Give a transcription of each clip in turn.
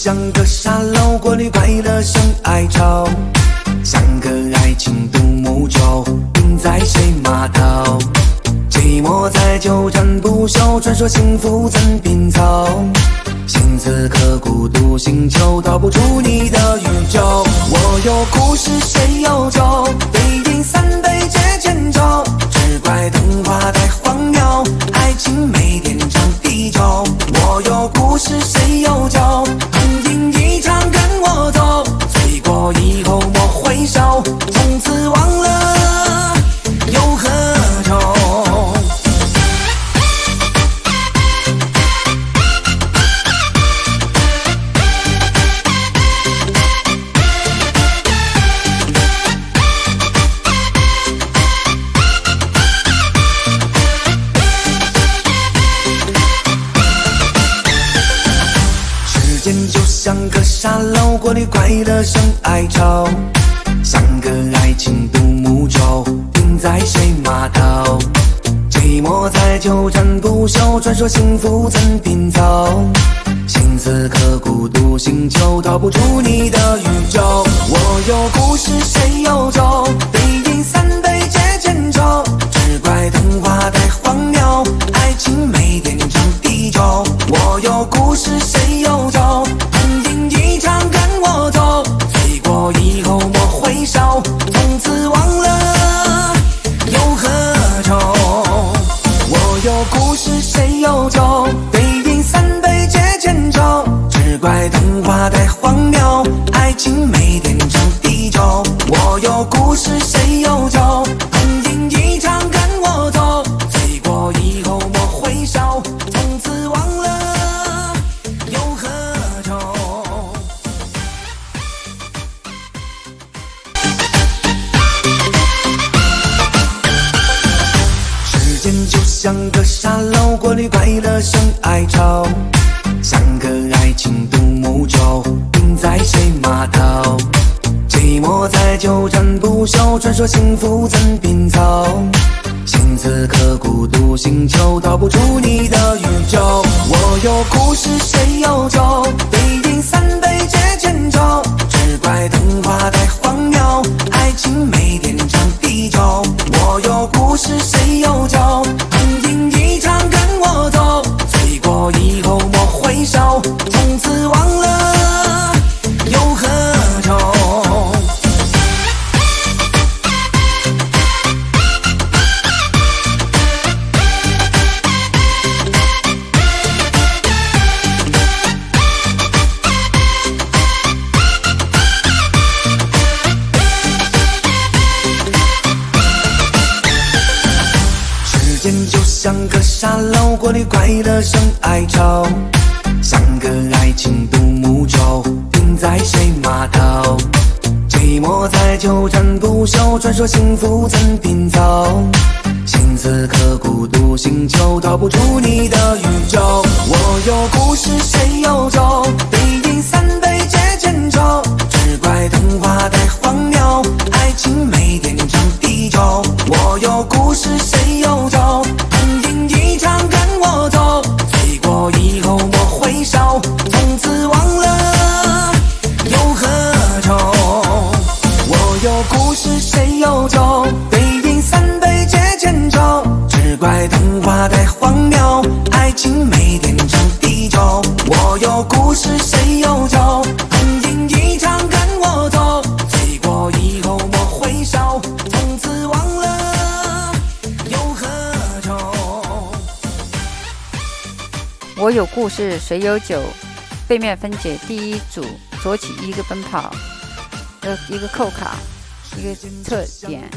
像个沙漏过滤快乐生哀愁，像个爱情独木舟停在水码头，寂寞在纠缠不休，传说幸福怎拼凑，心此刻孤独星球逃不出你的宇宙。我有故事谁有酒，对饮三杯解千愁，只怪童话太荒谬，爱情没天长地久。我有故事谁有酒，同饮一场跟我走，醉过以后莫回首，从此忘了又何愁。时间就像个沙漏过滤快乐生哀愁，像个爱情独木舟停在水码头，寂寞在纠缠不休，传说幸福怎拼凑，心此刻孤独星球逃不出你的宇宙。我有故事谁有酒，对饮三杯解千愁，只怪童话太荒谬，爱情没天长地久。我有故事谁有酒，同饮一场跟我走，醉过以后莫回首，从此忘了又何愁。我有故事谁有酒，对饮三杯解千愁，只怪童话太荒谬，爱情没天长地久。我有故事谁有酒，同饮一场跟我走，醉过以后莫回首，从此忘了又何愁。时间就像个沙漏过滤快乐生哀愁，像个爱情独木舟停在水码头，寂寞在纠缠不休，传说幸福怎拼凑，心此刻孤独星球逃不出你的宇宙。我有故事谁有酒，对饮三杯解千愁，只怪童话太荒谬，爱情没天长地久。我有故事谁有酒，同饮一场跟我走，醉过以后莫回首，从此忘了又何愁。时间就像个沙漏过滤快乐生哀愁，像个爱情独木舟停在水码头，寂寞在纠缠不休，传说幸福怎拼凑，心此刻孤独星球逃不出你的宇宙。我有故事谁有酒，对饮三杯解千愁，只怪童话太荒谬，爱情没天长地久。我有故事谁有酒，同饮一场跟我走，醉过以后莫回首，从此忘了又何愁。我有故事谁有酒，对饮三杯解千愁，只怪童话太荒谬，爱情没天长地久。我有故事谁有酒，同饮一场跟我走，醉过以后莫回首，从此忘了又何愁。我有故事谁有酒，背面分解第一组，左起一个奔跑，一个扣卡，一个侧点，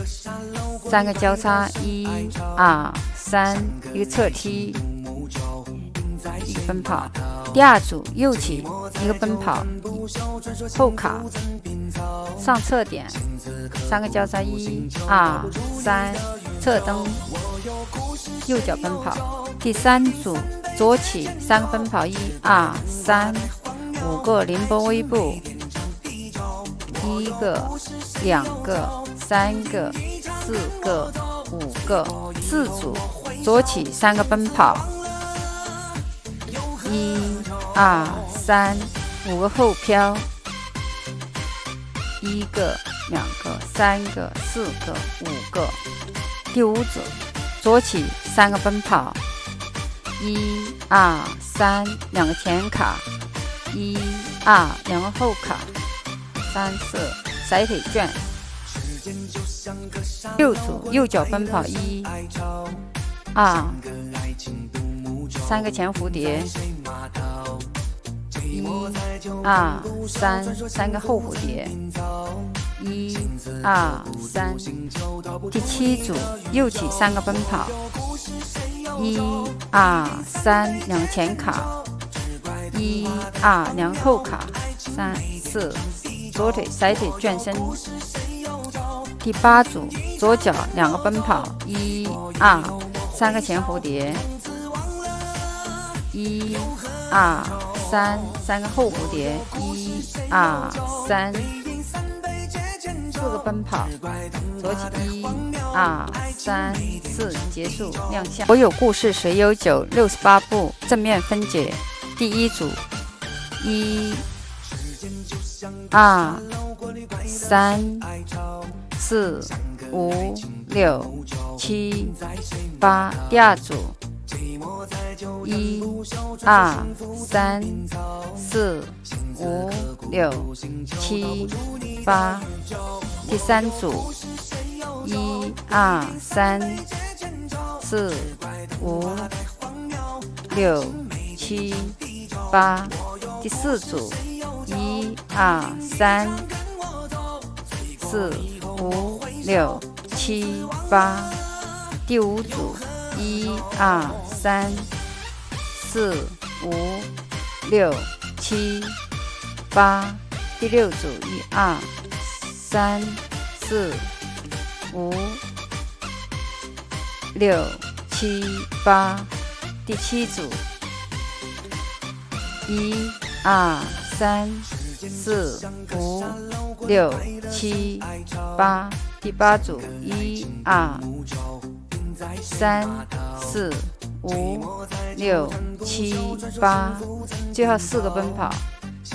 三个交叉1、2、3，一个侧踢，一个奔跑。第二组右起一个奔跑，后卡，上侧点，三个交叉1、2、3，侧蹬，右脚奔跑。第三组左起三个奔跑1、2、3， 5个凌波微步，1个、2个、3个、4个、5个，4组左起三个奔跑，1、2、3， 5个后飘，1个、2个、3个、4个、5个。第5组左起3个奔跑，1、2、3，2个前卡，1、2，2个后卡，3、4，甩腿转。6组右脚奔跑，1、2，3个前蝴蝶，1、2、3，3个后蝴蝶，1、2、3。第7组右起3个奔跑，1、2、3，2个前卡，1、2，2个后卡，3、4，左腿甩腿转身。第8组左脚2个奔跑，1、2、3个前蝴蝶，1、2、3，3个后蝴蝶，1、2、3，4个奔跑，左起1、2、3、4，结束亮相。我有故事谁有酒68步正面分解。第1组1、2、3、4、5、6、7、8。第2组1、2、3、4、5、6、7、8。第3组1、2、3、4、5、6、7、8。第4组1、2、3、4、5、6、7、8。第5组1、2、3、4、5、6、7、8。第6组1、2、3、4、5、6、7、8。第7组1、2、3、4、5、6、7、8。第8组1、2、3、4、5、6、7、8。最后4个奔跑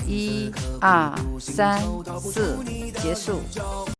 ，1、2、3、4，结束。